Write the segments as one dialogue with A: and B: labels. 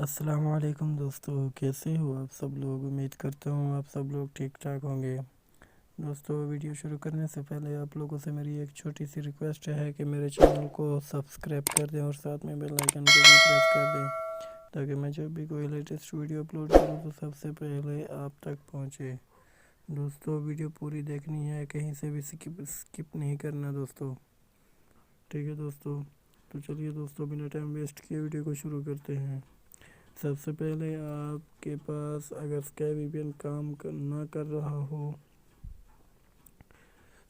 A: अस्सलाम वालेकुम दोस्तों, कैसे हो आप सब लोग। उम्मीद करता हूँ आप सब लोग ठीक ठाक होंगे। दोस्तों, वीडियो शुरू करने से पहले आप लोगों से मेरी एक छोटी सी रिक्वेस्ट है कि मेरे चैनल को सब्सक्राइब कर दें और साथ में बेल आइकन को भी प्रेस कर दें, ताकि मैं जब भी कोई लेटेस्ट वीडियो अपलोड करूँ तो सबसे पहले आप तक पहुँचे। दोस्तों, वीडियो पूरी देखनी है, कहीं से भी स्किप नहीं करना दोस्तों। ठीक है दोस्तों, तो चलिए दोस्तों, बिना टाइम वेस्ट किए वीडियो को शुरू करते हैं। सबसे पहले आपके पास अगर स्काईवीपीएन काम ना कर रहा हो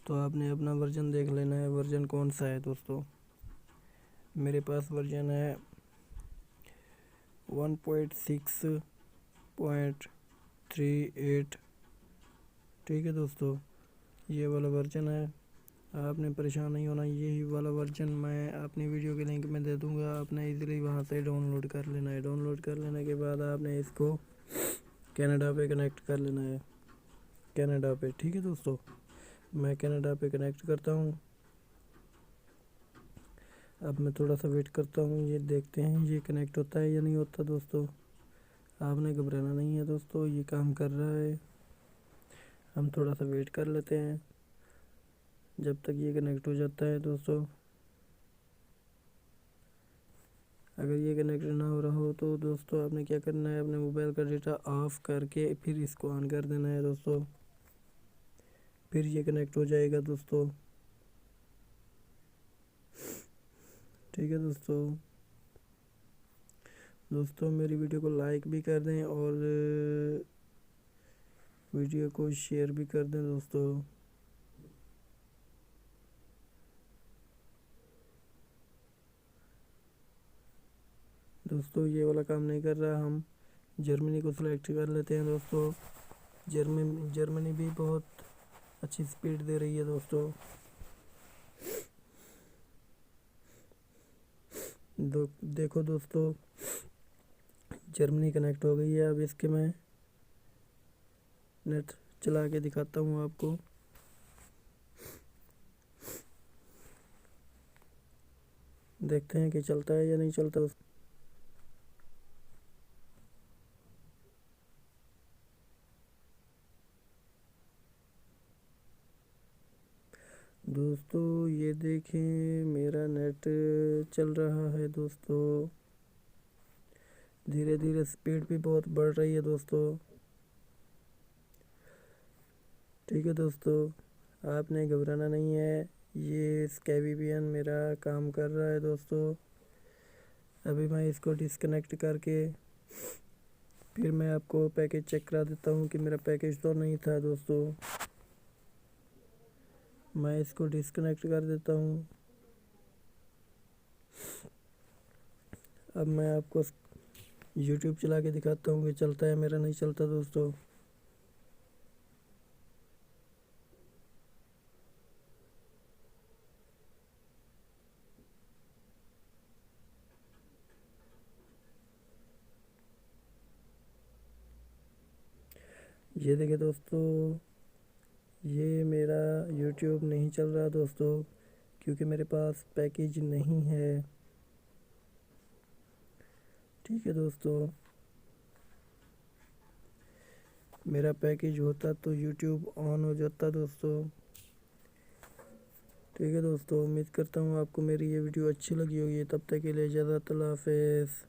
A: तो आपने अपना वर्जन देख लेना है, वर्जन कौन सा है दोस्तों। मेरे पास वर्जन है 1.6.38। ठीक है दोस्तों, ये वाला वर्जन है। आपने परेशान नहीं होना, यही वाला वर्जन मैं अपनी वीडियो के लिंक में दे दूंगा। आपने इजीली वहां से डाउनलोड कर लेना है। डाउनलोड कर लेने के बाद आपने इसको कनाडा पे कनेक्ट कर लेना है, कनाडा पे। ठीक है दोस्तों, मैं कनाडा पे कनेक्ट करता हूँ। अब मैं थोड़ा सा वेट करता हूँ, ये देखते हैं ये कनेक्ट होता है या नहीं होता दोस्तों। आपने घबराना नहीं है दोस्तों, ये काम कर रहा है। हम थोड़ा सा वेट कर लेते हैं जब तक ये कनेक्ट हो जाता है दोस्तों। अगर ये कनेक्ट ना हो रहा हो तो दोस्तों आपने क्या करना है, अपने मोबाइल का डेटा ऑफ करके फिर इसको ऑन कर देना है दोस्तों, फिर ये कनेक्ट हो जाएगा दोस्तों। ठीक है दोस्तों, मेरी वीडियो को लाइक भी कर दें और वीडियो को शेयर भी कर दें दोस्तों। दोस्तों, ये वाला काम नहीं कर रहा, हम जर्मनी को सिलेक्ट कर लेते हैं दोस्तों। जर्मनी भी बहुत अच्छी स्पीड दे रही है दोस्तों। देखो दोस्तों, जर्मनी कनेक्ट हो गई है। अब इसके मैं नेट चला के दिखाता हूँ आपको। देखते हैं कि चलता है या नहीं चलता। दोस्तों, ये देखें मेरा नेट चल रहा है दोस्तों। धीरे धीरे स्पीड भी बहुत बढ़ रही है दोस्तों। ठीक है दोस्तों, आपने घबराना नहीं है, ये स्काईवीपीएन मेरा काम कर रहा है दोस्तों। अभी मैं इसको डिस्कनेक्ट करके फिर मैं आपको पैकेज चेक करा देता हूँ कि मेरा पैकेज तो नहीं था दोस्तों। मैं इसको डिस्कनेक्ट कर देता हूँ। अब मैं आपको यूट्यूब चला के दिखाता हूँ कि चलता है मेरा नहीं चलता दोस्तों। ये देखिए दोस्तों, ये मेरा यूट्यूब नहीं चल रहा दोस्तों, क्योंकि मेरे पास पैकेज नहीं है। ठीक है दोस्तों, मेरा पैकेज होता तो यूट्यूब ऑन हो जाता दोस्तों। ठीक है दोस्तों, उम्मीद करता हूँ आपको मेरी ये वीडियो अच्छी लगी होगी। तब तक के लिए इजाज़त, अल्लाह हाफ़िज़।